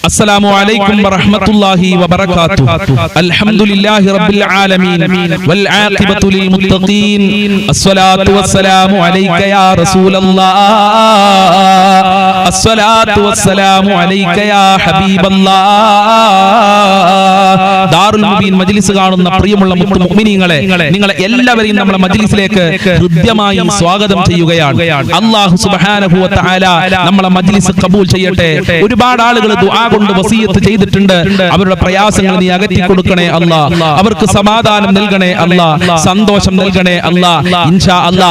السلام عليكم ورحمة الله وبركاته. الحمد لله رب العالمين والعاقبة للمتقين. الصلاة والسلام عليك يا رسول الله. الصلاة والسلام عليك يا حبيب الله. ദാറുൽ മുബീൻ മജ്ലിസ് കാണുന്ന പ്രിയമുള്ള മുഅ്മിനീങ്ങളെ, നിങ്ങളെ എല്ലാവരെയും നമ്മുടെ മജ്ലിസിലേക്ക് ഹൃദ്യമായി സ്വാഗതം ചെയ്യുകയാണ്. അല്ലാഹു സുബ്ഹാനഹു വ തആല നമ്മുടെ മജ്ലിസ് ഖബൂൽ ചെയ്യട്ടെ. ഒരുപാട് ആളുകൾ ദുആ കൊണ്ട് വസിയത്ത് ചെയ്തിട്ടുണ്ട്. അവരുടെ പ്രയാസങ്ങൾ നീ അകറ്റി കൊടുക്കണേ അല്ലാ. അവർക്ക് സമാധാനം നൽകണേ അല്ലാ. സന്തോഷം നൽകണേ അല്ലാ. ഇൻഷാ അല്ലാ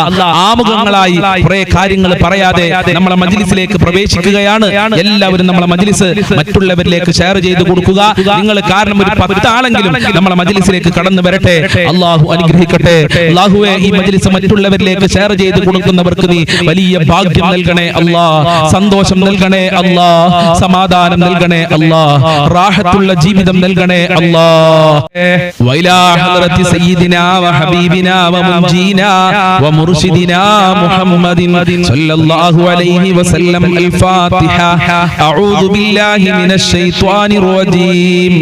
ആമുഖങ്ങളായി കുറെ കാര്യങ്ങൾ പറയാതെ നമ്മുടെ മജ്ലിസിലേക്ക് പ്രവേശിക്കുകയാണ്. എല്ലാവരും നമ്മുടെ മജ്ലിസ് മറ്റുള്ളവരിലേക്ക് ഷെയർ ചെയ്തു കൊടുക്കുക. നിങ്ങൾ കാരണം ഒരു 10 ആളെങ്കിലും നമ്മുടെ മജ്ലിസിലേക്ക് കടന്നു വരട്ടെ. അല്ലാഹു അനുഗ്രഹിക്കട്ടെ. അല്ലാഹുവേ, ഈ മജ്ലിസ് മറ്റുള്ളവരിലേക്ക് ഷെയർ ചെയ്തു കൊടുക്കുന്നവർക്ക് നീ വലിയ ഭാഗ്യം നൽകണേ അല്ലാ. സന്തോഷം നൽകണേ അല്ലാ. സമാധാനം നൽകണേ അല്ലാ. റാഹത്തുള്ള ജീവിതം നൽകണേ അല്ലാ. വൈലാ ഹദ്റത്തി സയ്യിദിനാ വ ഹബീബിനാ വ മുൻജീനാ വ മുർശിദിനാ മുഹമ്മദിൻ സല്ലല്ലാഹു അലൈഹി വസല്ലം. അൽ ഫാത്തിഹ. അഊദു ബില്ലാഹി മിനശ് ശൈത്വാനിർ റജീം.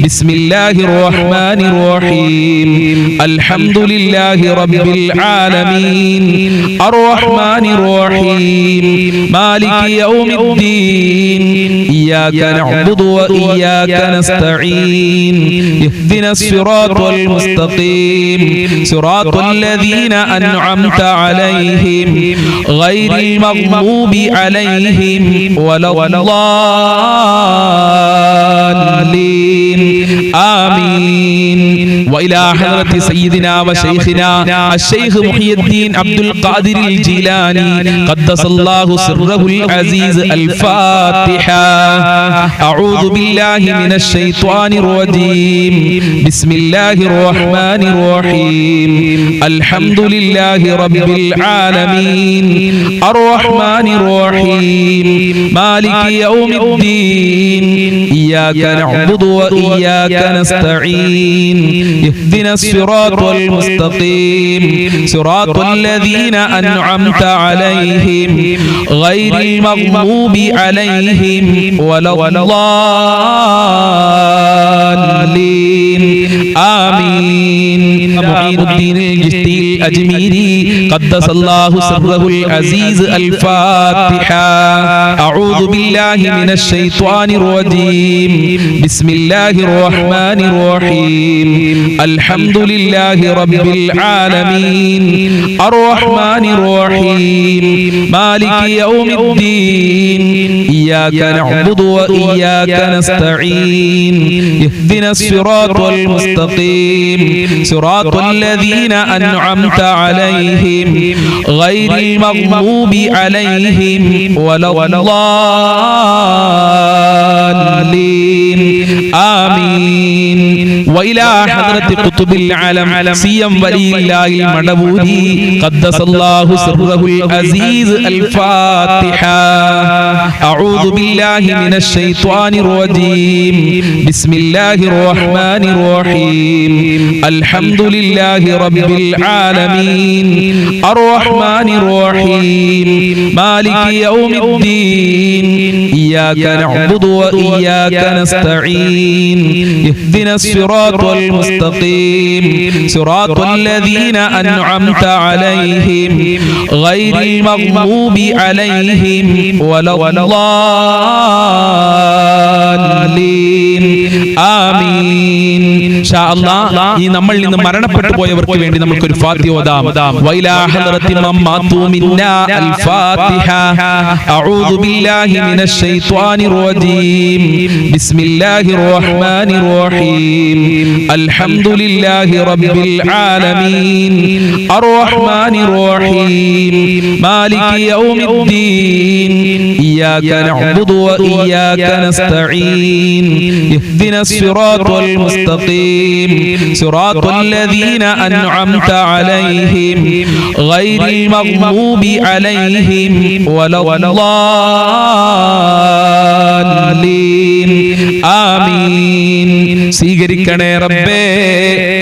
ബിസ്മില്ലാഹിർ റഹ്മാനിർ റഹീം. അൽഹംദുലില്ലാഹി റബ്ബിൽ ആലമീൻ. അർറഹ്മാനിർ റഹീം. മാലികി യൗമിദ്ദീൻ. ഇയ്യാക നഅ്ബുദു വ ഇയ്യാക നസ്തഈൻ. ഇഹ്ദിനസ് സിറാത്തൽ മുസ്തഖീം. സിറാത്തൽ ലദീന അൻഅംത അലൈഹിം ഗൈറിൽ മഗ്ദൂബി അലൈഹിം വലദ്ദാലിൻ. ആമീൻ. وإلى حضرة سيدنا وشيخنا الشيخ محي الدين عبد القادر الجيلاني قدس الله سره العزيز. الفاتحة. أعوذ بالله من الشيطان الرجيم. بسم الله الرحمن الرحيم. الحمد لله رب العالمين. الرحمن الرحيم. مالك يوم الدين. إياك نعبد وإياك نستعين. اهدنا الصراط المستقيم. صراط الذين أنعمت عليهم غير المغضوب عليهم ولا الضالين. آمين. معين الدين الجشتي الأجميري قدس الله سره العزيز. الفاتحة. أعوذ بالله من الشيطان الرجيم. بسم الله الرحمن الرحيم. الحمد لله رب العالمين. الرحمن الرحيم. مالك يوم الدين. إياك نعبد وإياك نستعين. اهدنا الصراط المستقيم. صراط الذين أنعمت عليهم غير المغضوب عليهم ولا الضالين. آمين. وإلى حضرة قطب العالم سيم ولي الله المدبوري قدس الله سره العزيز. الفاتحة. أعوذ بالله من الشيطان الرجيم. بسم الله الرحمن الرحيم. الحمد لله رب العالمين. الرحمن الرحيم. مالك يوم الدين. إياك نعبد وإياك نستعين. اهدنا الصراط المستقيم. صراط الذين أنعمت عليهم غير المغضوب عليهم ولا الضالين. آمين. شاء الله. ഈ നമ്മളിൽ നിന്ന് മരണപ്പെട്ടു പോയവർക്ക് വേണ്ടി നമുക്ക് ഒരു ഫാത്തിഹ ഓതാം. വൈലാ ഹദ്റത്തി മമ്മാതു മിന്നാ. അൽ ഫാത്തിഹ. അഊദു ബില്ലാഹി മിനശ് ശൈത്വാനിർ റജീം. ബിസ്മില്ലാഹിർ റഹ്മാനിർ റഹീം. അൽഹംദുലില്ലാഹി റബ്ബിൽ ആലമീൻ. അർറഹ്മാനിർ റഹീം. മാലികി യൗമിദ്ദീൻ. ഇയ്യാക നഅ്ബുദു വ ഇയ്യാക നസ്തഈൻ. ഇഹ്ദിനസ് സിറാത്തൽ മുസ്തഖീം. സിറാത്തൽ ലദീന അൻഅംത അലൈഹിം ഗൈറിൽ മഗ്ദൂബി അലൈഹിം വല الضالين. آمين. സ്വീകരിക്കണേ റബ്ബേ,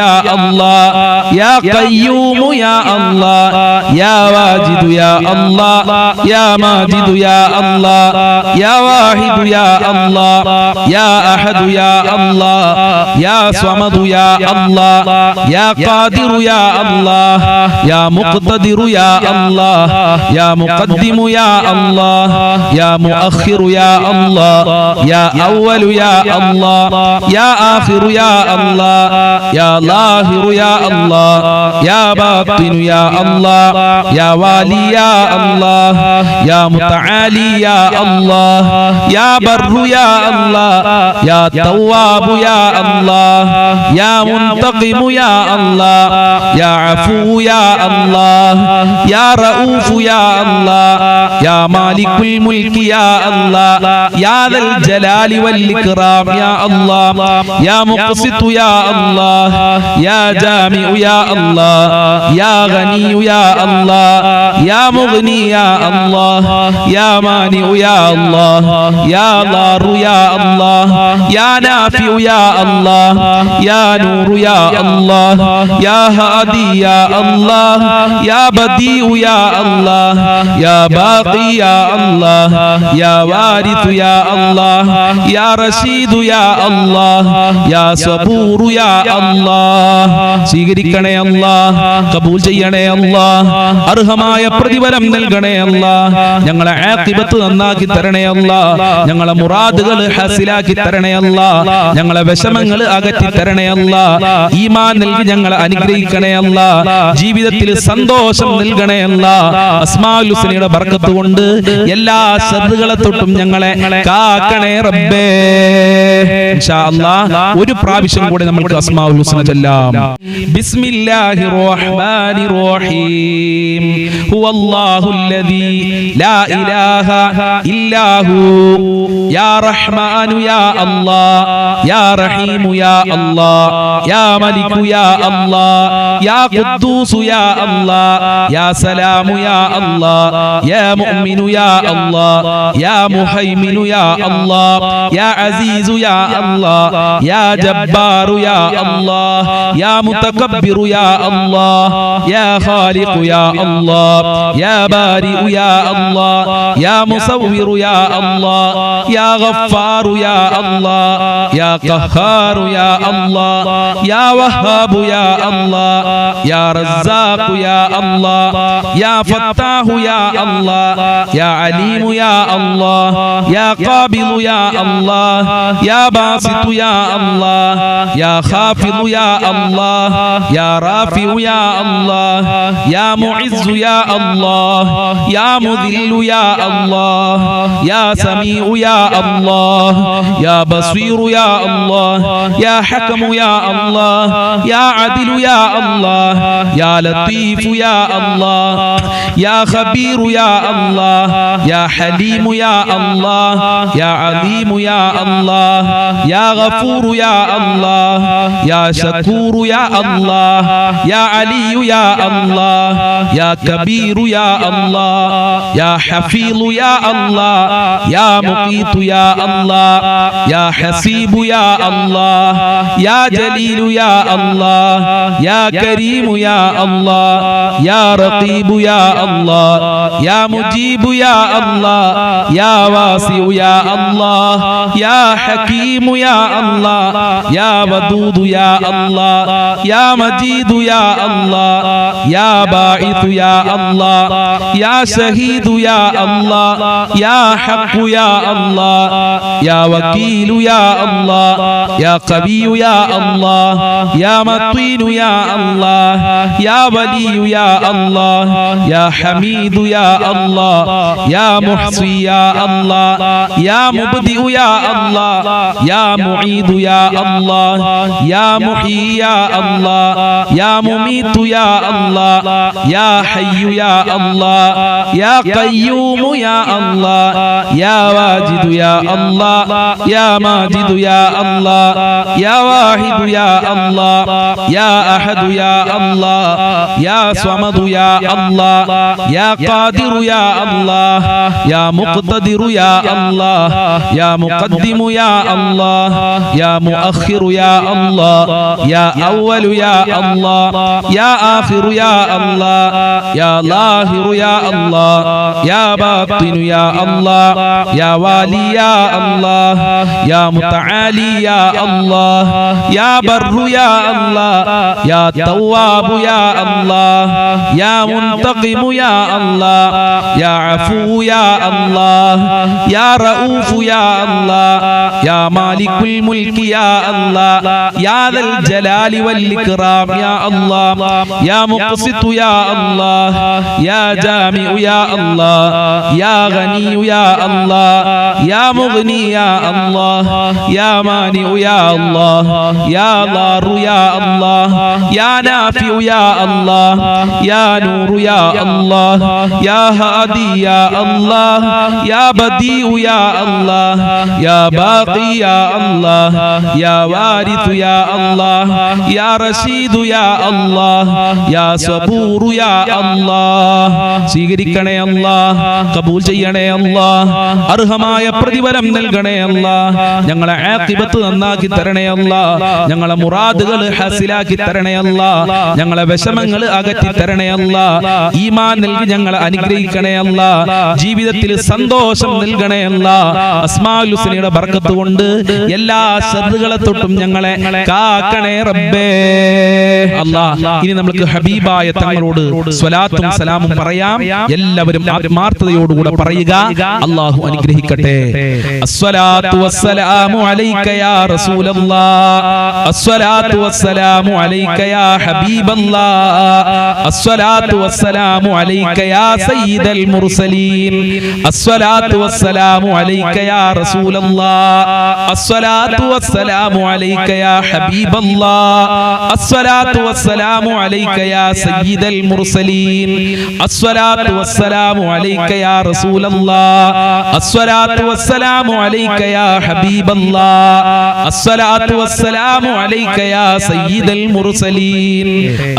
يا الله يا قيوم يا الله يا واجد يا الله يا ماجد يا الله يا واحد يا الله يا أحد يا الله يا صمد يا الله يا قادر يا الله يا مقتدر يا الله يا مقدم يا الله يا مؤخر يا الله يا أول يا الله يا آخر يا الله يا ظاهر يا الله يا باطن يا الله يا والي يا الله يا متعالي يا الله يا بر يا الله يا تواب يا الله يا منتقم يا الله يا عفو يا الله يا رؤوف يا الله يا مالك الملك يا الله يا ذا الجلال والإكرام يا الله يا مقسط يا الله يا جامع يا الله يا غني يا الله يا مغني يا الله يا مانع يا الله يا ضار يا الله يا نافع يا الله يا نور يا الله يا هادي يا الله يا بديع يا الله يا باقي يا الله يا وارث يا الله يا رشيد يا الله يا صبور يا الله സ്വീകരിക്കണേ അല്ലാഹ് കബൂൽ ചെയ്യണേ അല്ലാഹ് അർഹമായ പ്രതിഫലം നൽകണേ അല്ലാഹ് ഞങ്ങളെ ആഖിബത്ത് നന്നാക്കി തരണേ അല്ലാഹ് ഞങ്ങളെ മുറാദുകൾ ഹാസിലാക്കി തരണേ അല്ലാഹ് ഞങ്ങളെ വിഷമങ്ങൾ അകറ്റി തരണേ അല്ലാഹ് ഈമാൻ നൽകി ഞങ്ങളെ അനുഗ്രഹിക്കണേ അല്ലാഹ് ജീവിതത്തിൽ സന്തോഷം നൽകണേ അല്ലാഹ് അസ്മാഉൽ ഹുസ്നയുടെ ബർക്കത്ത് കൊണ്ട് എല്ലാ ശർറുകളെ തൊട്ടും ഞങ്ങളെ കാക്കണേ റബ്ബേ ഇൻഷാ അല്ലാഹ് ഒരു പ്രാവശ്യം കൂടി നമുക്ക് അസ്മാഉൽ ഹുസ്ന ചൊല്ലാം ബിസ്മില്ലാഹിർ റഹ്മാനിർ റഹീം ഹുവല്ലാഹുല്ലദീ ലാ ഇലാഹ ഇല്ലാഹു യാ റഹ്മാനു യാ അല്ലാഹ് യാ റഹീമു യാ അല്ലാഹ് യാ മലികു യാ അല്ലാഹ് യാ ഖുദ്ദൂസു യാ അല്ലാഹ് യാ സലാമു യാ അല്ലാഹ് യാ മുഅ്മിനു യാ അല്ലാഹ് യാ മുഹൈമിനു യാ അല്ലാഹ് യാ അസീസു യാ അല്ലാഹ് യാ ജബ്ബാറു യാ അല്ലാഹ് യാ മുതകബ്ബിറു യാ അല്ലാഹ് യാ ഖാലിഖു യാ അല്ലാഹ് യാ ബാരിഉ യാ അല്ലാഹ് യാ മുസവ്വിറു യാ അല്ലാഹ് യാ ഗഫാറു യാ അല്ലാഹ് യാ ഖഹാറു യാ അല്ലാഹ് യാ വഹ്ഹാബു യാ അല്ലാഹ് യാ റസ്സാഖു യാ അല്ലാഹ് യാ ഫത്താഹു യാ അല്ലാഹ് യാ അലീമു യാ അല്ലാഹ് യാ ഖാബിദു യാ അല്ലാഹ് യാ ബാസിതു യാ അല്ലാഹ് യാ ഖാഫിദു യാ അല്ലാഹ് യാ റാഫിഉ യാ അല്ലാഹ് യാ മുഇസ്സു യാ അല്ലാഹ് യാ മുദില്ലു യാ അല്ലാഹ് യാ സമീഉ യാ അല്ലാഹ് യാ ബസീറു യാ അല്ലാഹ് യാ ഹകമു യാ അല്ലാഹ് യാ അദിലു യാ അല്ലാഹ് യാ ലത്തീഫു യാ അല്ലാഹ് യാ ഖബീറു യാ അല്ലാഹ് യാ ഹലീമു യാ അല്ലാഹ് യാ അലീമു യാ അല്ലാഹ് യാ ഗഫൂറു യാ അല്ലാഹ് യാ ശകൂറു യാ അല്ലാഹ് യാ അലിയു യാ അല്ലാഹ് യാ കബീറു യാ അല്ലാഹ് യാ ഹഫീളു യാ അല്ലാഹ് യാ മുഖീതു യാ അല്ലാഹ് യാ ഹസീബു യാ അല്ലാഹ് യാ ജലീലു യാ അല്ലാഹ് യാ കരീമു യാ അല്ലാഹ് യാ റഖീബു യാ അല്ലാഹ് യാ മുജീബു യാ അല്ലാഹ് യാ വാസിഉ യാ അല്ലാഹ് യാ ഹകീമു യാ അല്ലാഹ് യാ വദൂദു യാ അല്ലാഹ് യാ മജീദു യാ അല്ലാഹ് യാ ബാഇതു യാ അല്ലാഹ് യാ ശഹീദു യാ അല്ലാഹ് യാ ഹഖു യാ അല്ലാഹ് യാ വകീലു യാ അല്ലാഹ് യാ ഖവിയ്യു യാ അല്ലാഹ് യാ മതീനു യാ അല്ലാഹ് യാ വലിയു യാ അല്ലാഹ് യാ ഹമീദു യാ അല്ലാഹ് യാ മുഹ്സി യാ അല്ലാഹ് യാ മുബ്ദിഉ യാ അല്ലാഹ് യാ മുഈദു യാ അല്ലാഹ് യാ മുഹീ യാ അല്ലാഹ് യാ മുമീതു യാ അല്ലാഹ് യാ ഹയ്യു യാ അല്ലാഹ് യാ ഖയ്യൂമു യാ അല്ലാഹ് യാ വാജിദു യാ അല്ലാഹ് യാ മാജിദു യാ അല്ലാഹ് യാ വാഹിദു യാ അല്ലാഹ് യാ അഹദു യാ അല്ലാഹ് യാ സ്വമദു യാ അല്ലാഹ് യാ ഖാദിറു യാ അല്ലാഹ് യാ മുഖ്തദിറു യാ അല്ലാഹ് യാ മുഖദ്ദിമു യാ അല്ലാഹ് യാ മുഅഖിറു യാ അല്ലാഹ് യാ أول يا الله يا آخر يا الله يا ظاهر يا الله يا باطن يا الله يا والي يا الله يا متعالي يا الله يا بر يا الله يا تواب يا الله يا منتقم يا الله يا عفو يا الله يا رؤوف يا الله يا مالك الملك يا الله يا ذا الجلال والإكرام يا الله يا مقسط يا الله يا جامع يا الله يا غني يا الله يا مغني يا الله يا مانع يا الله يا ضار يا الله يا نافع يا الله يا نور يا الله يا هادي يا الله يا بديع يا الله يا باقي يا الله يا وارث يا الله يا رشيد يا الله يا صبور يا الله സ്വീകരിക്കണേ അല്ലാഹ് കബൂൽ ചെയ്യണേ അല്ലാഹ് അർഹമായ പ്രതിഫലം നൽകണേ അല്ലാഹ് ഞങ്ങളെ ആഖിബത്ത് നന്നാക്കി തരണേ അല്ലാഹ് ഞങ്ങളെ മുറാദുകൾ ഹാസിലാക്കി തരണേ അല്ലാഹ് ഞങ്ങളെ വിഷമങ്ങൾ അകറ്റി തരണേ അല്ലാഹ് ഈമാൻ നൽകി ഞങ്ങളെ അനുഗ്രഹിക്കണേ അല്ലാഹ് ജീവിതത്തിൽ സന്തോഷം നൽകണേ അല്ലാഹ് അസ്മാഉൽ ഹുസ്നയുടെ ബർക്കത്ത് കൊണ്ട് എല്ലാ ശർറുകളെ തൊട്ടും ഞങ്ങളെ കാക്കണേ റബ്ബേ അല്ലാഹ് ഇനി നമുക്ക് ഹബീബായ തങ്ങളോട് സ്വലാത്തും സലാമും പറയാം എല്ലാവരും ആത്മാർത്ഥതയോടുകൂടെ പറയുക അല്ലാഹു അനുഗ്രഹിക്കട്ടെ അസ്സലാത്തു വസ്സലാമു അലൈക യാ റസൂലല്ലാഹ് അസ്സലാത്തു വസ്സലാമു അലൈക യാ ഹബീബല്ലാഹ് അസ്സലാത്തു വസ്സലാമു അലൈക യാ സയ്യിദൽ മുർസലീൻ അസ്സലാത്തു വസ്സലാമു അലൈക യാ റസൂലല്ലാഹ് അസ്സലാത്തു വസ്സലാമു അലൈക യാ ഹബീബല്ലാഹ് അസ്സലാത്തു വസ്സലാമു അലൈക യാ സയ്യിദൽ മുർസലീൻ അസ്സലാത്തു വസ്സലാമു അലൈക യാ റസൂലല്ലാഹ് അസ്സലാത്തു വസ്സലാമു അലൈക യാ ഹബീബല്ലാഹ് അസ്സലാത്തു വസ്സലാമു അലൈക യാ സയ്യിദൽ മുർസലീൻ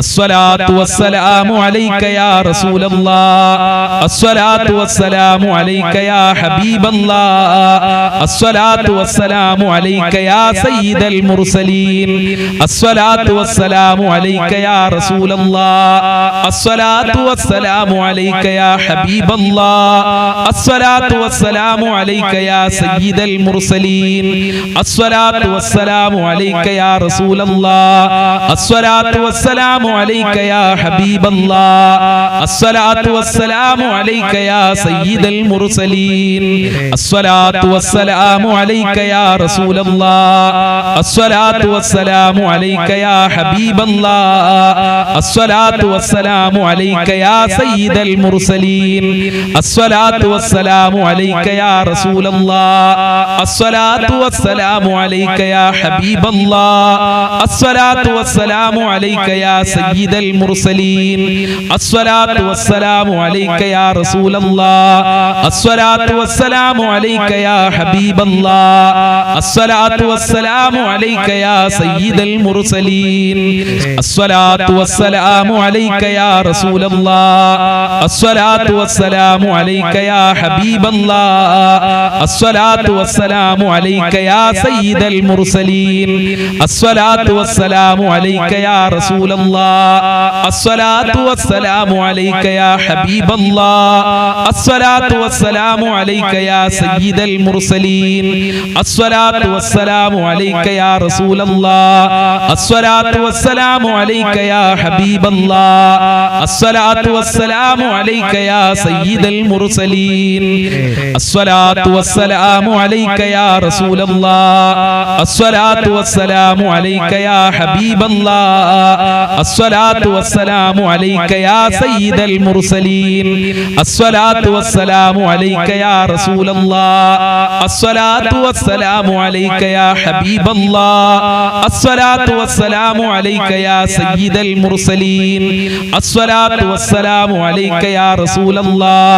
അസ്സലാത്തു വസ്സലാമു അലൈക യാ റസൂലല്ലാഹ് അസ്സലാത്തു വസ്സലാമു അലൈക യാ ഹബീബല്ലാഹ് അസ്സലാത്തു വസ്സലാമു അലൈക യാ സയ്യിദൽ മുർസലീൻ അസ്സലാത്തു വസ്സലാമു അലൈക യാ റസൂലല്ലാഹ് അസ്സലാത്തു വസ്സലാമു അലൈക യാ ഹബീബല്ലാഹ് അസ്സലാത്തു വസ്സലാമു അലൈക യാ സയ്യിദൽ മുർസലീൻ അസ്സലാത്തു വസ്സലാമു അലൈക യാ റസൂലല്ലാഹ് അസ്സലാത്തു വസ്സലാമു അലൈക യാ ഹബീബല്ലാഹ് അസ്സലാത്തു വസ്സലാമു അലൈക യാ സയ്യിദൽ മുർസലീൻ അസ്സലാത്തു വസ്സലാമു അലൈക യാ റസൂലല്ലാഹ് അസ്സലാത്തു വസ്സലാമു അലൈക യാ ഹബീബല്ലാഹ് അസ്സലാത്തു വസ്സലാമു അലൈക യാ സയ്യിദൽ മുർസലീൻ അസ്സലാത്തു വസ്സലാമു അലൈക യാ റസൂലല്ലാഹ് അസ്സലാത്തു വസ്സലാമു അലൈക യാ ഹബീബല്ലാഹ് അസ്സലാത്തു വസ്സലാമു അലൈക യാ സയ്യിദൽ മുർസലീൻ അസ്സലാത്തു വസ്സലാമു അലൈക യാ റസൂലല്ലാഹ് അസ്സലാത്തു വസ്സലാമു അലൈക യാ ഹബീബല്ലാഹ് അസ്സലാത്തു വസ്സലാമു അലൈക യാ സയ്യിദൽ മുർസലീൻ അസ്സലാത്തു വസ്സലാമു അലൈക യാ റസൂലല്ലാഹ് അസ്സലാത്തു വസ്സലാമു അലൈക യാ ഹബീബല്ലാഹ് അസ്സലാത്തു വസ്സലാമു അലൈക യാ സയ്യിദൽ മുർസലീൻ അസ്സലാത്തു വസ്സലാമു അലൈക യാ റസൂലല്ലാഹ് അസ്സലാത്തു വസ്സലാമു അലൈക യാ ഹബീബല്ലാഹ് അസ്സലാത്തു വസ്സലാമു അലൈക യാ സയ്യിദൽ മുർസലീൻ അസ്സലാത്തു വസ്സലാമു അലൈക യാ റസൂലല്ലാഹ് അസ്സലാത്തു വസ്സലാമു അലൈക യാ ഹബീബല്ലാഹ് അസ്സലാത്തു വസ്സലാമു അലൈക യാ സയ്യിദൽ മുർസലീൻ അസ്സലാത്തു വസ്സലാമു അലൈക യാ റസൂലല്ലാഹ് അസ്സലാത്തു വസ്സലാമു അലൈക യാ ഹബീബല്ലാഹ് അസ്സലാത്തു വസ്സലാമു അലൈക യാ സയ്യിദൽ മുർസലീൻ അസ്സലാത്തു വസ്സലാമു അലൈക യാ റസൂലല്ലാഹ് അസ്സലാത്തു വസ്സലാമു അലൈക യാ ഹബീബല്ലാഹ് അസ്സലാത്തു വസ്സലാമു അലൈക يا سيد المرسلين الصلاة والسلام عليك يا رسول الله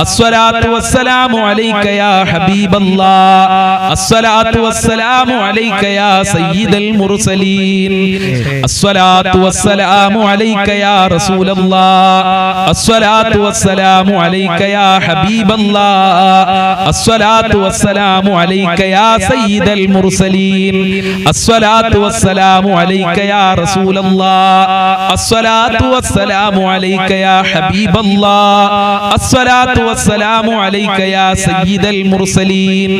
الصلاة والسلام عليك يا حبيب الله الصلاة والسلام عليك يا سيد المرسلين الصلاة والسلام عليك يا رسول الله الصلاة والسلام عليك يا حبيب الله الصلاة والسلام عليك يا سيد المرسلين الصلاة والسلام عليك يا رسول الله الصلاة والسلام عليك يا حبيب الله الصلاة والسلام عليك يا سيد المرسلين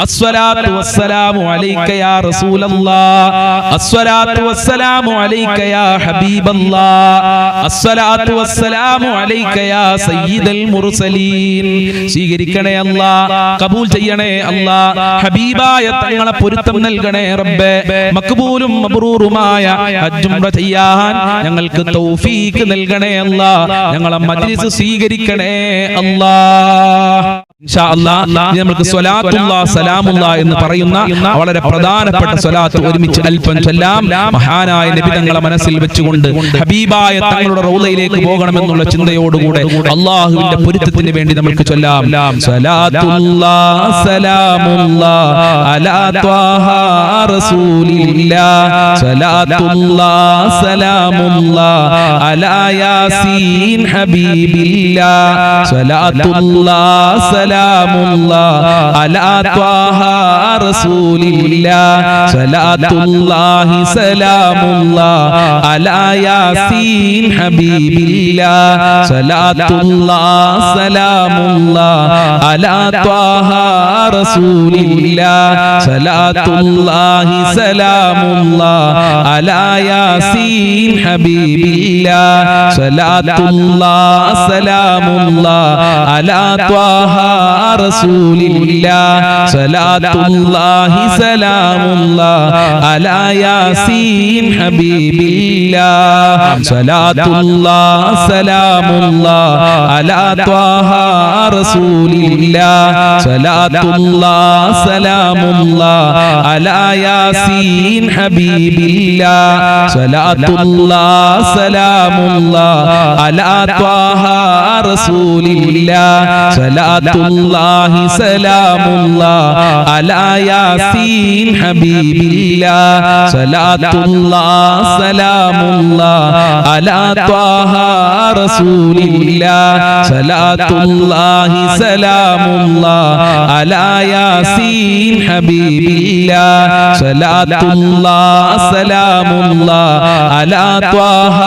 الصلاة والسلام عليك يا رسول الله الصلاة والسلام عليك يا حبيب الله الصلاة والسلام عليك يا سيد المرسلين സ്വീകരിക്കണേ അല്ലാഹ്, കബൂൽ ചെയ്യണേ അല്ലാഹ്. ഹബീബായ തങ്ങളെ പൊരുത്തം നൽകണേ റബ്ബേ. മഖ്ബൂലും മബ്റൂറുമായ ഹജ്ജ് ഉംറ ചെയ്യാൻ ഞങ്ങൾക്ക് തൗഫീഖ് നൽകണേ അല്ലാഹ്. ഞങ്ങളെ മജ്ലിസ് സ്വീകരിക്കണേ അല്ലാഹ്. ഇൻഷാ അല്ലാഹ് നമുക്ക് സ്വലാത്തുല്ലാഹ് സലാമുല്ലാഹ് എന്ന് പറയുന്ന വളരെ പ്രധാനപ്പെട്ട സ്വലാത്ത് ഒരുമിച്ച് അല്പം ചൊല്ലാം. മഹാനായ നബി തങ്ങളെ മനസ്സിൽ വെച്ചുകൊണ്ട് ഹബീബായ തങ്ങളുടെ റൗളയിലേക്ക് പോകണമെന്നുള്ള ചിന്തയോടുകൂടെ അല്ലാഹുവിന്റെ പൊരുത്തത്തിന് വേണ്ടി നമുക്ക് ചൊല്ലാം. സ്വലാത്തുല്ലാഹ് സലാമുല്ലാഹ് അലാ ത്വാഹ റസൂലില്ലാഹ് സ്വലാത്തുല്ലാഹ് സലാമുല്ലാഹ് അലാ യാസീൻ ഹബീബില്ലാഹ് സ്വലാത്തുല്ലാഹ് സലാമുല്ലാഹ് അലാ ത്വാഹ റസൂലില്ലാഹ് സ്വലാത്തുല്ലാഹി സലാമുല്ലാഹ് അലാ യാസീൻ ഹബീബില്ലാഹ് സ്വലാത്തുല്ലാഹ് സലാമുല്ലാഹ് അലാ ത്വാഹ റസൂലില്ലാഹ് സ്വലാത്തുല്ലാഹി സലാമുല്ലാഹ് അലാ യാസീൻ ഹബീബില്ലാഹ് സ്വലാത്തുല്ലാഹ് സലാമുല്ലാഹ് അലാ ത്വാഹ റസൂലില്ലാഹ് സ്വലാത്തുല്ലാഹി സലാമുല്ലാഹ് അലാ യാസീൻ ഹബീബില്ലാഹ് സ്വലാത്തുല്ലാഹ് സലാമുല്ലാഹ് അലാ ത്വാഹ റസൂലില്ലാഹ് സ്വലാത്തുല്ലാഹ് സലാമുല്ലാഹ് അലാ യാസീൻ ഹബീബില്ലാഹ് സ്വലാത്തുല്ലാഹ് സലാമുല്ലാഹ് അലാ ത്വാഹ റസൂലില്ലാഹ് സ്വലാത്തുല്ലാഹി സലാമുല്ലാഹ് അലാ യാസീൻ ഹബീബില്ലാഹ് സ്വലാത്തുല്ലാഹ് സലാമുല്ലാഹ് അലാ ത്വാഹ റസൂലില്ലാഹ് സ്വലാത്തുല്ലാഹി സലാമുല്ലാഹ് അലാ യാസീൻ ഹബീബില്ലാഹ് സ്വലാത്തുല്ലാഹ് സലാമുല്ലാഹ് അലാ ത്വാഹ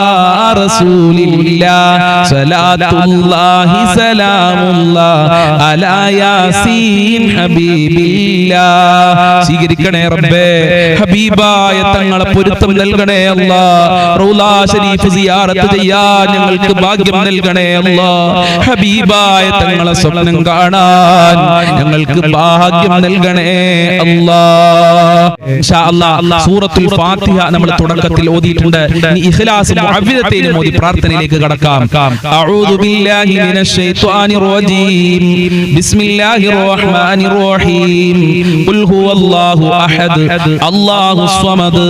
റസൂലില്ലാഹ് സ്വലാത്തുല്ലാഹി സലാമുല്ലാഹ് അലാ യാസീൻ ഹബീബില്ലാഹ്. സ്വീകരിക്കണേ റബ്ബേ. ഹബീബായ തങ്ങളെ പൊരുത്തം നൽകണേ അല്ലാഹ്. റൗള ശരീഫ് സിയാറത്ത് ചെയ്യാൻ ഞങ്ങൾക്ക് ഭാഗ്യം നൽകണേ അല്ലാഹ്. ഹബീബായ തങ്ങളെ സ്വപ്നം കാണാൻ ഞങ്ങൾക്ക് ഭാഗ്യം നൽകണേ അല്ലാഹ്. ഇൻഷാ അല്ലാഹ് സൂറത്തുൽ ഫാത്തിഹ നമ്മൾ തുടക്കത്തിൽ ഓതിയിട്ടുണ്ട്. ഇനി ഇഖ്ലാസ് മുഅവ്വിദതൈൻ ഓതി പ്രാർത്ഥനയിലേക്ക് കടക്കാം. അഊദു ബില്ലാഹി മിനശ് ശൈത്വാനിർ റജീം ബിസ്മില്ലാഹിർ റഹ്മാനിർ റഹീം ഖുൽ ഹുവല്ലാഹു അഹദ് അല്ലാഹുസ് സ്വമദ്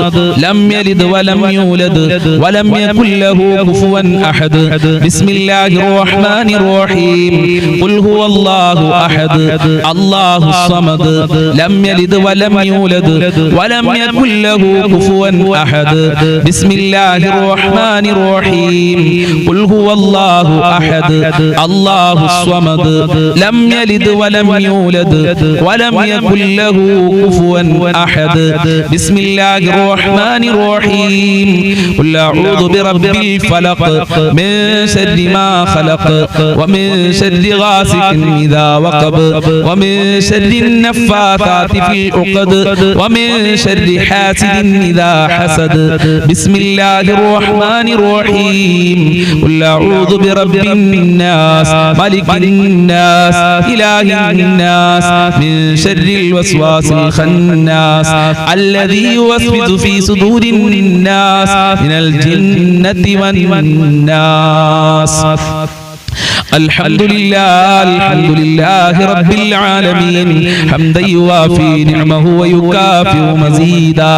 ലം യലിദ് വലം യൂലദ് വലം യകുൽ ലഹു കുഫുവൻ അഹദ് ബിസ്മില്ലാഹിർ റഹ്മാനിർ റഹീം ഖുൽ ഹുവല്ലാഹു അഹദ് അല്ലാഹുസ് സ്വമദ് ലം യലിദ് വലം യൂലദ് വലം യകുൽ ലഹു കുഫുവൻ അഹദ് ബിസ്മില്ലാഹിർ റഹ്മാനിർ റഹീം ഖുൽ ഹുവല്ലാഹു അഹദ് അല്ലാഹുസ് സ്വമദ് ലം യലിദ് വലം യൂലദ് വലം യകുൽ ലഹു കുഫുവൻ അഹദ് ബിസ്മില്ലാഹിർ റഹ്മാനിർ റഹീം ഖുൽ അഊദു ബിറബ്ബിൽ ഫലഖ് മിൻ ശർരി മാ ഖലഖ് വമിൻ ശർരി ഗാസിഖിൻ ഇദാ വഖബ് വമിൻ ശർരി النفاثات في العقد ومن شر حاسد إذا حسد بسم الله الرحمن الرحيم قل أعوذ برب الناس ملك الناس إله الناس من شر الوسواس الخناس الذي يوسوس في صدور الناس من الجنة والناس അൽഹംദുലില്ലാഹി റബ്ബിൽ ആലമീൻ ഹംദൻ യുവാഫി നിഅമഹു വയുകാഫിഉ മസീദാ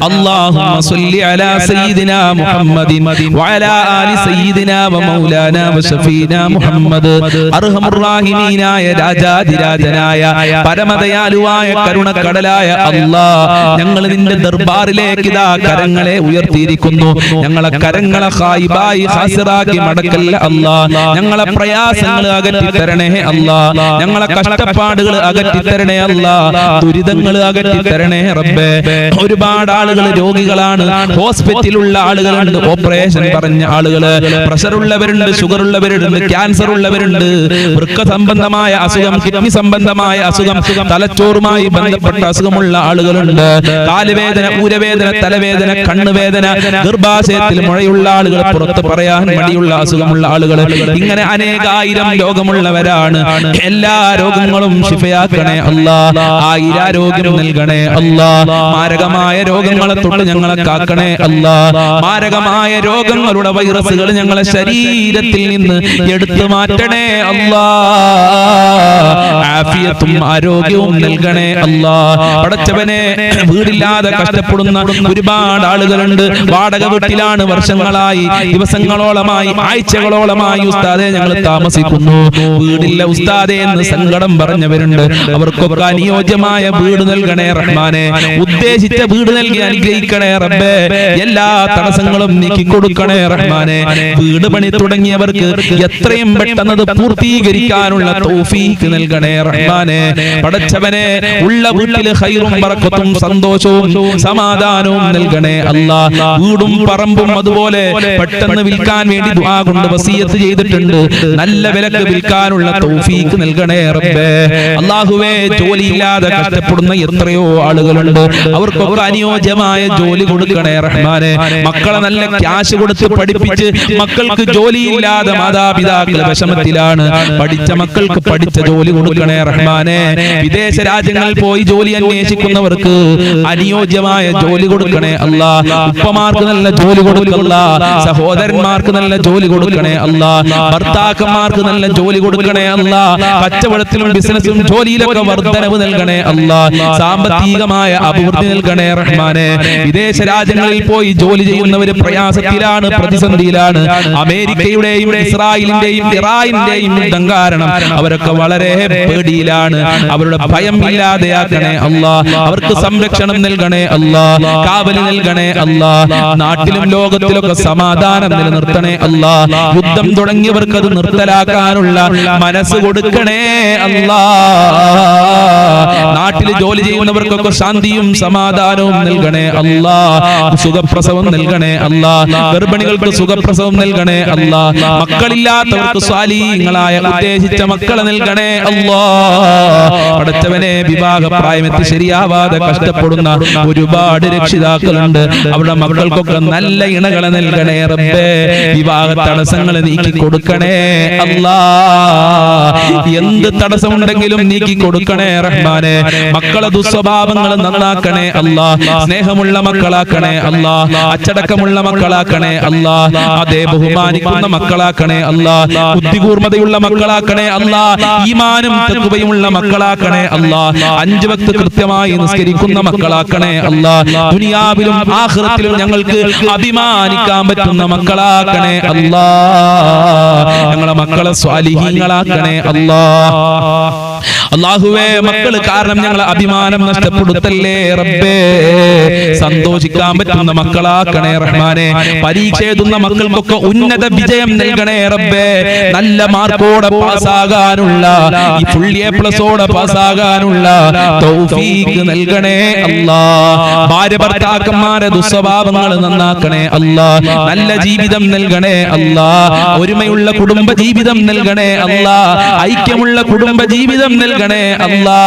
അല്ലാഹുമ്മ സ്വല്ലി അലാ സയ്യിദിനാ മുഹമ്മദിൻ വഅലാ ആലി സയ്യിദിനാ വമൗലാനാ വശഫീനാ മുഹമ്മദ്. അർഹമുർ റഹീമീനായ രാജാധിരാജനായ പരമദയാലുവായ കരുണക്കടലായ അല്ലാഹ്, ഞങ്ങൾ നിന്റെ ദർബാറിലേക്ക് ഇതാ കരങ്ങളെ ഉയർത്തിയിരിക്കുന്നു. ഞങ്ങളെ കരങ്ങളെ ഖായിബായി ഖാസിറാക്കി മടക്കല്ല അല്ലാഹ്. ഞങ്ങളെ പ്രയാസങ്ങൾ അകറ്റി തരണേ അല്ലാഹ്. ഞങ്ങളെ കഷ്ടപ്പാടുകൾ അകറ്റി തരണേ അല്ലാഹ്. ദുരിതങ്ങൾ അകറ്റി തരണേ റബ്ബേ. ഒരുപാട് ആളുകൾ രോഗികളാണ്, ഹോസ്പിറ്റലിലുള്ള ആളുകളുണ്ട്, ഓപ്പറേഷൻ പറഞ്ഞ ആളുകള്, പ്രഷർ ഉള്ളവരുണ്ട്, ഷുഗർ ഉള്ളവരുണ്ട്, ക്യാൻസർ ഉള്ളവരുണ്ട്, വൃക്ക സംബന്ധമായ അസുഖം, കിഡ്നി സംബന്ധമായ അസുഖം, തലച്ചോറുമായി ബന്ധപ്പെട്ട അസുഖമുള്ള ആളുകളുണ്ട്, കാലുവേദന, ഊരവേദന, തലവേദന, കണ്ണുവേദന, ഗർഭാശയത്തിൽ മുഴയുള്ള ആളുകൾ, പുറത്ത് പറയാൻ മടിയുള്ള അസുഖമുള്ള ആളുകൾ, ഇങ്ങനെ അനേകായിരം രോഗമുള്ളവരാണ്. എല്ലാ രോഗങ്ങളും ശിഫയാക്കണേ അല്ലാഹ്. ആയിരാരോഗ്യം നൽകണേ അല്ലാഹ്. മാരകമായ രോഗങ്ങളെ തൊട്ട് ഞങ്ങളെ കാക്കണേ അല്ലാഹ്. മാരകമായ രോഗങ്ങളുടെ വൈറസുകൾ ഞങ്ങളെ ശരീരത്തിൽ നിന്ന് എടുത്തു മാറ്റണേ അല്ലാഹ്. ആഫിയത്തും ആരോഗ്യവും നൽകണേ അല്ലാഹ്. പടച്ചവനെ, വീടില്ലാതെ കഷ്ടപ്പെടുന്ന ഒരുപാട് ആളുകളുണ്ട്. വാടക വീട്ടിലാണ് വർഷങ്ങളായി, ദിവസങ്ങളോളമായി, ആഴ്ചകളോളമായി ഉസ്താദെ ഞങ്ങൾ താമസിക്കുന്നു. വീടില്ല ഉസ്താദെ എന്ന് സങ്കടം പറഞ്ഞവരുണ്ട്. അവർക്കൊക്കെ അനുയോജ്യമായ വീട് നൽകണേ റഹ്മാനെ. ഉദ്ദേശിച്ച വീട് നൽകി അനുഗ്രഹിക്കണേ റബ്ബേ. എല്ലാ തടസ്സങ്ങളും നീക്കി കൊടുക്കണേ റഹ്മാനെ. വീട് പണി തുടങ്ങിയവർക്ക് എത്രയും പെട്ടെന്ന് പൂർത്തീകരിക്കാനുള്ള തൗഫീഖ് നൽകണേ റഹ്മാനെ. പടച്ചവനെ, ഉള്ള വീട്ടിൽ ഖൈറും ബറക്കത്തും സന്തോഷവും സമാധാനവും നൽകണേ അല്ലാഹ്. വീടും പറമ്പും അതുപോലെ പെട്ടെന്ന് വിൽക്കാൻ വേണ്ടി ദുആ കൊണ്ട് വസിയത്ത് ചെയ്തിട്ടുണ്ട്. നല്ല വിലക്ക് വിൽക്കാനുള്ള തൗഫീഖ് നൽകണേ റബ്ബേ. അല്ലാഹുവേ, ജോലിയില്ലാതെ കഷ്ടപ്പെടുന്ന എത്രയോ ആളുകളുണ്ട്. അവർക്കൊക്കെ അനുയോജ്യമായ ജോലി കൊടുക്കണേ റഹ്മാനെ. മക്കളെ നല്ല ക്യാഷ് കൊടുത്ത് പഠിപ്പിച്ച് മക്കൾക്ക് ജോലിയില്ലാതെ മാതാപിതാക്കൾ വിഷമത്തിലാണ്. പഠിച്ച മക്കൾക്ക് പഠിച്ച ജോലി കൊടുക്കണേ റഹ്മാനെ. വിദേശ രാജ്യങ്ങളിൽ പോയി ജോലി അന്വേഷിക്കുന്നവർക്ക് അനുയോജ്യമായ ജോലി കൊടുക്കണേ അല്ലാഹ്. ഉപ്പമാർക്ക് നല്ല ജോലി കൊടുക്കല്ല, സഹോദരന്മാർക്ക് നല്ല ജോലി കൊടുക്കണേ അല്ലാഹ്. ഭർത്താക്കന്മാർക്ക് നല്ല ജോലി കൊടുക്കണേ അല്ലാഹ്. കച്ചവടത്തിലും ബിസിനസ്സിലും ജോലിയിലൊക്കെ വർധനവ് നൽകണേ അല്ലാഹ്. സാമ്പത്തികമായ അഭിവൃദ്ധി നൽകണേ റഹ്മാനെ. വിദേശ രാജ്യങ്ങളിൽ പോയി ജോലി ചെയ്യുന്നവര് പ്രയാസത്തിലാണ്, പ്രതിസന്ധിയിലാണ്. അമേരിക്കയുടെയും ഇസ്രായേലിന്റെയും ഇറാനിന്റെയും യുദ്ധം കാരണം അവരൊക്കെ വളരെ പേടിയിലാണ്. അവരുടെ ഭയം ഇല്ലാതെയാക്കണേ അല്ലാഹ്. അവർക്ക് സംരക്ഷണം നൽകണേ അല്ലാഹ്. കാവൽ നൽകണേ അല്ലാഹ്. നാട്ടിലും ലോകത്തിലൊക്കെ സമാധാനം നിലനിർത്തണേ അല്ലാഹ്. യുദ്ധം തുടങ്ങിയവർക്ക് അത് നിർത്തലാക്കാനുള്ള മനസ്സ് കൊടുക്കണേ അല്ലാഹ്. നാട്ടിൽ ജോലി ചെയ്യുന്നവർക്കൊക്കെ ശാന്തിയും സമാധാനവും നൽകണേ അല്ലാഹ്. സുഖപ്രസവം നൽകണേ അല്ലാഹ്. ഗർഭിണികൾക്ക് സുഖപ്രസവം നൽകണേ അല്ലാഹ്. മക്കളില്ലാത്തവർക്ക് സ്വാലിഹീങ്ങളായ ഉദ്ദേശിച്ച മക്കളെ നൽകണേ അല്ലാഹ്. പടച്ചവനെ, വിവാഹപ്രായമെത്തി ശരിയാവാതെ കഷ്ടപ്പെടുന്ന ഒരുപാട് രക്ഷിതാക്കളുണ്ട്. അവരുടെ മക്കൾക്കൊക്കെ നല്ല ഇണകളെ നൽകണേ റബ്ബേ. വിവാഹ തടസ്സങ്ങൾ നീക്കി കൊടുക്കണേ അല്ലാഹ്. എന്ത് തടസ്സമുണ്ടെങ്കിലും നീക്കി കൊടുക്കണേ റഹ്മാനെ. മക്കളെ ദുസ്വഭാവങ്ങൾ നന്നാക്കണേ അല്ലാഹ്. സ്നേഹമുള്ള മക്കളാക്കണേ അല്ലാഹ്. അച്ചടക്കമുള്ള മക്കളാക്കണേ അല്ലാഹ്. അതേ ബഹുമാനിക്കുന്ന മക്കളാക്കണേ അല്ലാഹ്. ബുദ്ധികൂർമ്മതയുള്ള മക്കളാക്കണേ അല്ലാഹ്. ഈമാനും തഖ്വയുമുള്ള മക്കളാക്കണേ അല്ലാഹ്. 5 വക്ത് കൃത്യമായി നിസ്കരിക്കുന്ന മക്കളാക്കണേ അല്ലാഹ്. ദുനിയാവിലും ആഖിറത്തിലും ഞങ്ങൾക്ക് അഭിമാനിക്കാൻ പറ്റുന്ന മക്കളാക്കണേ അല്ലാഹ്. ഞങ്ങളെ മക്കളെ സ്വാലിഹീങ്ങളാക്കണേ അല്ലാഹ്. അല്ലാഹുവേ, മക്കള് കാരണം ഞങ്ങളെ അഭിമാനം നഷ്ടപ്പെടുത്തല്ലേ റബ്ബേ. സന്തോഷിക്കാൻ പറ്റുന്ന മക്കളാക്കണേ റഹ്മാനെ. പരീക്ഷ എഴുതുന്ന മക്കൾക്കൊക്കെ ഉന്നത വിജയം നൽകണേ റബ്ബേ. നല്ല മാർക്കോടെ പാസ്സാകാനുള്ള, ഈ ഫുൾ A+ഓടെ പാസ്സാകാനുള്ള തൗഫീഖ് നൽകണേ അല്ലാഹ്. ഭാര്യ ഭർത്താക്കന്മാരെ ദുസ്വഭാവങ്ങൾ നന്നാക്കണേ അല്ലാഹ്. നല്ല ജീവിതം നൽകണേ അല്ലാഹ്. ഒരുമയുള്ള കുടുംബ ജീവിതം നൽകണേ അല്ലാഹ്. ഐക്യമുള്ള കുടുംബ ജീവിതം നൽകണേ നൽകണേ അല്ലാ.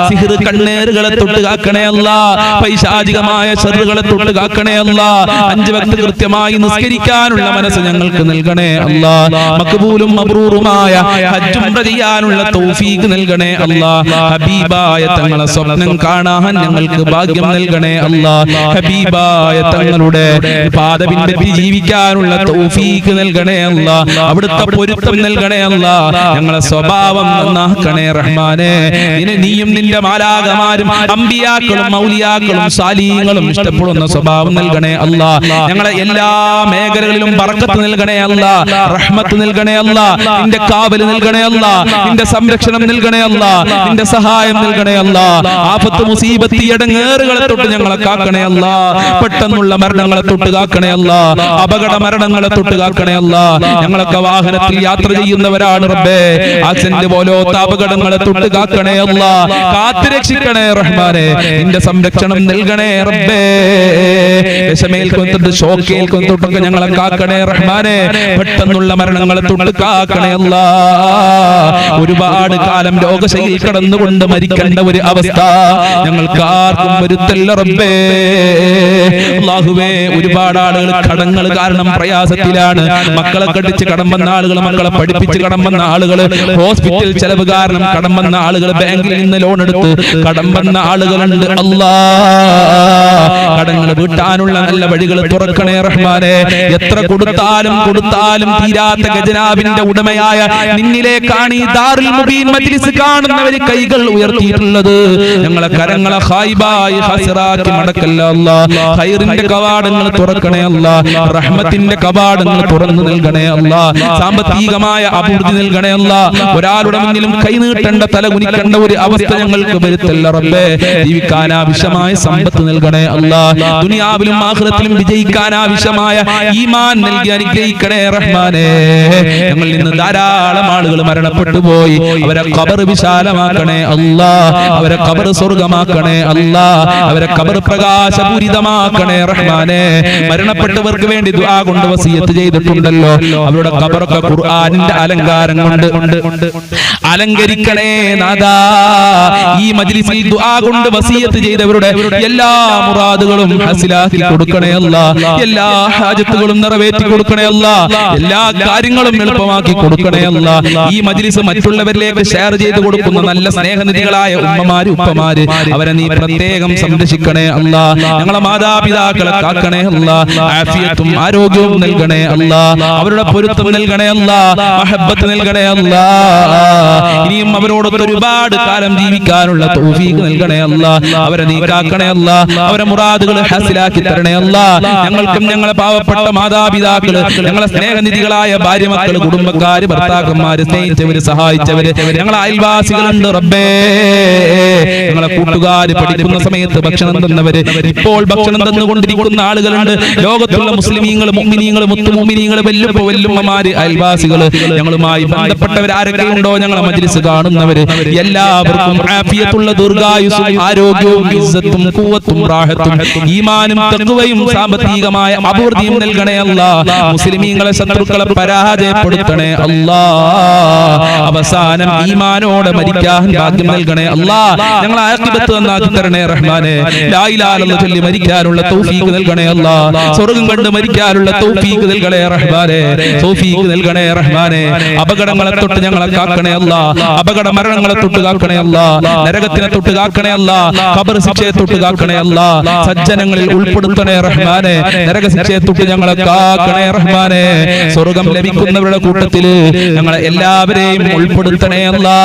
സിഹ്ർ കണ്ണേറുകളെ തൊട്ട് കാക്കണേ അല്ലാ. പൈശാചികമായ ശർറുകളെ തൊട്ട് കാക്കണേ അല്ലാ. 5 വക്ത് കൃത്യമായി നിസ്കരിക്കാനുള്ള മനസ്സ് ഞങ്ങൾക്ക് നൽകണേ അല്ലാ. മഖ്ബൂലും മബ്റൂറുമായ ഹജ്ജ് ഉംറ ചെയ്യാനുള്ള തൗഫീഖ് നൽകണേ അല്ലാ. ഹബീബായ തങ്ങളെ സ്വപ്നം കാണാൻ ഞങ്ങൾക്ക് ഭാഗ്യം നൽകണേ അല്ലാ. ഹബീബായ തങ്ങളുടെ പാദ പിൻപറ്റി ജീവിക്കാനുള്ള തൗഫീഖ് നൽകണേ അല്ലാ. അവിടുത്തെ പൊരുത്തം നൽകണേ അല്ലാ. ഞങ്ങളെ സ്വഭാവം നന്നാക്കണേ റഹ്മാനേ. നീയും നിന്റെ മാലാഖമാരും അമ്പിയാക്കളും മൗലിയാക്കളും സാലിഹീങ്ങളും ഇഷ്ടപ്പെടുന്ന സ്വഭാവം നൽകണേ അല്ലാ. ഞങ്ങളെ എല്ലാ മേഖലകളിലും ബർക്കത്ത് നൽകണേ അല്ലാ. റഹ്മത്ത് നൽകണേ അല്ലാ. നിന്റെ കാവൽ നൽകണേ അല്ലാ. നിന്റെ സംരക്ഷണം നൽകണേ അല്ലാ. നിന്റെ സഹായം നൽകണേ അല്ലാ. ആപത്ത് മുസീബത്ത് ഇടങ്ങേറുകളെ തൊട്ട് ഞങ്ങളെ കാക്കണേ അല്ലാ. പെട്ടെന്നുള്ള മരണങ്ങളെ തൊട്ട് കാക്കണേ അല്ലാ. അപകട മരണങ്ങളെ തൊട്ട് കാക്കണേ അല്ലാ. ഞങ്ങളൊക്കെ വാഹനത്തിൽ യാത്ര ചെയ്യുന്നവരാണ് റബ്ബേ. ആക്സിഡന്റ് പോലത്തെ അപകടങ്ങളെ തൊട്ട് കാക്കണേ അല്ലാ. കാത്തുരക്ഷിക്കണേ റഹ്മാനേ. നിന്റെ സംരക്ഷണം നൽകണേ റബ്ബേ. വിഷമേൽക്കൊണ്ടിട്ട് ഷോക്കേൽക്കൊണ്ടിട്ടൊക്കെ ഞങ്ങളെ കാക്കണേ റഹ്മാനേ. പെട്ടെന്നുള്ള മരണങ്ങളെ തൊട്ട് കാക്കണേ അല്ലാ. ഒരുപാട് കാലം രോഗശൈലിയിൽ കടന്നുകൊണ്ട് മരിക്കേണ്ട ഒരു അവസ്ഥ ഞങ്ങൾക്ക് ആർക്കും വരുത്തല്ല റബ്ബേ. അല്ലാഹുവേ, ഒരുപാട് ആളുകൾ കടങ്ങൾ കാരണം പ്രയാസത്തിലാണ്. മക്കളെ കടിച്ച് കടം വന്ന ആളുകൾ, മക്കളെ പഠിപ്പിച്ച് കടം വന്ന ആളുകൾ, ഹോസ്പിറ്റൽ ചെലവ് കാരണം കടം വന്ന ആളുകൾ, ബാങ്കിൽ നിന്ന് ലോൺ എടുത്ത് കടം വന്ന ആളുകളുണ്ട്. അല്ലാ, കടങ്ങൾ വീട്ടാനുള്ള നല്ല വഴികൾ തുറക്കണേ റഹ്മാനേ. എത്ര കൊടുത്താലും തീരാത്ത ഖജനാവിന്റെ ഉടമയായ നിന്നിലേക്കാണ് ഈ ദാറുൽ മുബീൻ മജ്ലിസ് കാണുന്നവർ കൈകൾ ഉയർത്തിയിട്ടുള്ളത്. ഞങ്ങളെ കരങ്ങളെ ഖായിബായി ഹസ്റാക്കി മടക്കല്ല അല്ലാ. ഖൈറിന്റെ കവാടങ്ങൾ തുറക്കണേ അല്ലാ. റഹ്മത്തിന്റെ കവാടങ്ങൾ തുറന്നു നൽകണേ അല്ലാ. സാമ്പത്തികമായ അഭിവൃദ്ധി നൽകണേ അല്ലാ. ഒരാളുടെ മുന്നിലും കൈ നീട്ടേണ്ട, തല കുനിക്കേണ്ട ഒരു അവസ്ഥ ഞങ്ങൾക്ക് വരുത്തല്ല റബ്ബേ. ജീവിക്കാൻ ആവശ്യമായ സമ്പത്ത് നൽകണേ അല്ലാ. ദുനിയാവിലും ആഖിറത്തിലും വിജയിക്കാൻ ആവശ്യമായ ഈമാൻ നൽകി അനുഗ്രഹിക്കണേ റഹ്മാനേ. ഞങ്ങളിൽ നിന്ന് ധാരാളം ആളുകൾ മരണപ്പെട്ടു പോയി. അവരെ ഖബർ വിശാലമാക്കണേ അല്ലാ. അവരെ ഖബർ സ്വർഗ്ഗമാക്കണേ അല്ലാ. അവരെ ഖബർ പ്രകാശപൂരിതമാക്കണേ റഹ്മാനേ. മരണപ്പെട്ടവർക്ക് വേണ്ടി ദുആ കൊണ്ട് വസിയത്ത് ചെയ്തിട്ടുണ്ടല്ലോ. അവരുടെ ഖബറൊക്കെ ഖുർആനിന്റെ അലങ്കാരം കൊണ്ട് അലങ്കരിക്കണേ നാദാ. ഈ മജ്ലിസിൽ ദുആ കൊണ്ട് വസിയത്ത് ചെയ്തവരുടെ എല്ലാ മുറാദുകളും ഹസിലാക്കി കൊടുക്കണേ അല്ലാ. എല്ലാ ഹാജത്തുകളും നിറവേറ്റി കൊടുക്കണേ അല്ലാ. എല്ലാ കാര്യങ്ങളും എളുപ്പമാക്കി കൊടുക്കണേ അല്ലാ. ഈ മജ്ലിസ് മറ്റുള്ളവരിലേക്ക് ഷെയർ ചെയ്ത് കൊടുക്കുന്ന നല്ല സ്നേഹനിധികളായ ഉമ്മമാര്, ഉപ്പമാര്, അവരെ നീ പ്രത്യേകം സംരക്ഷിക്കണേ അല്ലാ. ഞങ്ങളെ മാതാപിതാക്കളെ കാക്കണേ അല്ലാ. ആഫിയത്തും ആരോഗ്യവും നൽകണേ അല്ലാ. അവരുടെ പൊരുത്തം നൽകണേ അല്ലാ. മഹബ്ബത്ത് നൽകണേ അല്ലാ. ഇനിയും അവരോടൊക്കെ ഒരുപാട് കാലം ജീവിക്കാനുള്ള തൗഫീഖ് നൽകണേ അല്ലാ. അവരെ നീ കാക്കണേ അല്ലാ. അവരെ മുറാദുകൾ ഹാസിലാക്കി തരണേ അല്ലാ. ഞങ്ങൾക്കും ഞങ്ങളെ പാവപ്പെട്ട മാതാപിതാക്കള്, ഞങ്ങളെ സ്നേഹനിധികളായ ഭാര്യ, മക്കള്, കുടുംബക്കാര്, ഭർത്താക്കന്മാര്, സ്നേഹിച്ചവര്, സഹായിച്ചവര്, ഞങ്ങളെ അയൽവാസികളുണ്ട് റബ്ബേ. ഞങ്ങളെ കൂട്ടുകാര്, പഠിക്കുന്ന സമയത്ത് ഭക്ഷണം തന്നവര്, ഇപ്പോൾ ഭക്ഷണം തന്നുകൊണ്ടിരിക്കുന്ന ആളുകളുണ്ട്. ലോകത്തുള്ള മുസ്ലിമീങ്ങള്, മുഅ്മിനീങ്ങള്, മുത്തുമുഅ്മിനീങ്ങള്, വല്ലുമ്മമാര്, അയൽവാസികള്, ഞങ്ങളുമായി ബന്ധപ്പെട്ടവർ ആരൊക്കെ ഉണ്ടോ, ഞങ്ങളെ മജ്ലിസ് കാണുന്നവര് എല്ലാവർക്കും ആഫിയത്തുള്ള ദീർഘായുസ്സും ആരോഗ്യവും ഇസ്സത്തും ഖുവത്തും റാഹത്തും ഈമാനും തഖ്വയും സാമ്പത്തികമായ അഭിവൃദ്ധിയും നൽകണേ അല്ലാ. മുസ്ലിമീങ്ങളെ ശത്രുക്കളെ പരാജയപ്പെടുത്തണേ അല്ലാ. അവസാനം ഈമാനോടെ മരിക്കാൻ ഭാഗ്യം നൽകണേ അല്ലാ. ഞങ്ങളെ ആഖിബത്ത് നന്നാക്കി തരണേ റഹ്മാനേ. ലാ ഇലാഹ ഇല്ലല്ലാഹ് ചൊല്ലി മരിക്കാനുള്ള തൗഫീഖ് നൽകണേ അല്ലാ. സ്വർഗ്ഗം കണ്ട് മരിക്കാനുള്ള തൗഫീഖ് നൽകണേ റഹ്മാനേ. തൗഫീഖ് നൽകണേ റഹ്മാനേ. അപകടങ്ങളെ തൊട്ട് ഞങ്ങളെ കാക്കണേ അല്ലാ. അപകട മരണങ്ങളെ തൊട്ട് കാക്കണേ അല്ലാ. നരകത്തിനെ തൊട്ട് കാക്കണേ അല്ലാ. ഖബർ ശിക്ഷയെ തൊട്ട് കാക്കണേ അല്ലാ. സജ്ജനങ്ങളിൽ ഉൾപ്പെടുത്തണേ റഹ്മാനേ. നരക ശിക്ഷയെ തൊട്ട് ഞങ്ങളെ കാക്കണേ റഹ്മാനേ. സ്വർഗ്ഗം ലഭിക്കുന്നവരുടെ കൂട്ടത്തില് ഞങ്ങളെ എല്ലാവരെയും ഉൾപ്പെടുത്തണേ അല്ലാ.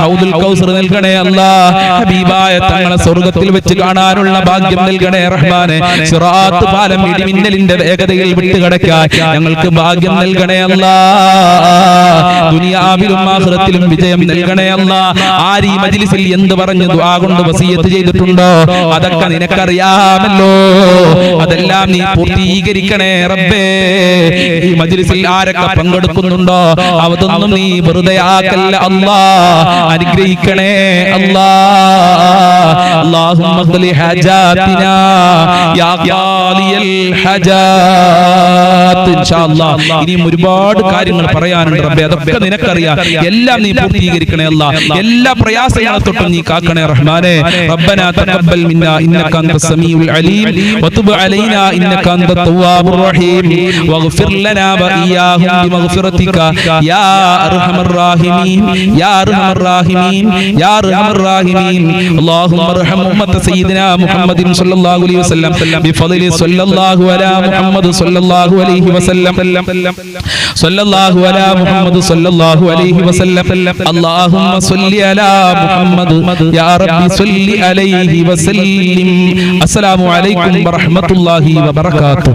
ഹൗദുൽ കൗസർ നൽകണേ അല്ലാ. ഹബീബായ തങ്ങളെ സ്വർഗ്ഗത്തിൽ വെച്ച് കാണാനുള്ള ഭാഗ്യം നൽകണേ റഹ്മാനേ. സിറാത്ത് പാലം ഇടിമിന്നലിന്റെ വേഗതയിൽ വിട്ടുകിടക്കാൻ ഞങ്ങൾക്ക് ഭാഗ്യം നൽകണേ അല്ലാ. ദുനിയാവിലും ആഖിറത്തിലും വിജയം നൽകണേ അല്ലാ. ആര് ഈ മജ്ലിസിൽ എന്ത് പറഞ്ഞു ദുആ കൊണ്ട് വസിയത്ത് ചെയ്തിട്ടുണ്ടോ അതൊക്കെ നിനക്കറിയാമല്ലോ. അതെല്ലാം നീ പൂർത്തീകരിക്കണേ റബ്ബേ. ഈ മജ്ലിസിൽ ആരൊക്കെ പങ്കെടുക്കുന്നുണ്ടോ അതൊന്നും നീ വെറുതെ ആക്കല്ല അല്ലാ. അനുഗ്രഹിക്കണേ അല്ലാ. അല്ലാഹുമ്മ ഖ്ലി ഹജാതിനാ യാ ഖാലിയൽ ഹജാത് സ്വലാത്ത് ഇൻഷാ അല്ലാഹ്. ഇനിയും ഒരുപാട് കാര്യങ്ങൾ പറയാനുണ്ട് റബ്ബേ, അതൊക്കെ നിനക്കറിയാം. എല്ലാം നീ പൂർത്തീകരിക്കണേ അല്ലാഹ്. എല്ലാ പ്രയാസങ്ങളെ തൊട്ടും നീ കാക്കണേ റഹ്മാനേ. റബ്ബനാ തഖബ്ബൽ മിന്നാ ഇന്നക അൻതസ് സമീഉൽ അലീം വതുബ് അലൈനാ ഇന്നക അൻതത് തവ്വാബുർ റഹീം വഗ്ഫിർ ലനാ വഇയ്യാഹും ബിമഗ്ഫിറതിക യാ അർഹമർ റഹീമീൻ യാ അർഹമർ റഹീമീൻ യാ അർഹമർ റഹീമീൻ. അല്ലാഹുമ്മ അർഹം ഉമ്മത സയ്യിദിനാ മുഹമ്മദിൻ സ്വല്ലല്ലാഹു അലൈഹി വസല്ലം ബിഫളലി സ്വല്ലല്ലാഹു അലാ മുഹമ്മദ് സ്വല്ലല്ലാഹു അലൈഹി വസല്ലം സ്വല്ലല്ലാഹു അലാ മുഹമ്മദ് സ്വല്ലല്ലാഹു അലൈഹി വസല്ലം. അല്ലാഹുമ്മ സ്വല്ലി അലാ മുഹമ്മദ് യാ റബ്ബി സ്വല്ലി അലൈഹി വസല്ലിം. അസ്സലാമു അലൈക്കും വറഹ്മത്തുള്ളാഹി വബറകാതുഹു.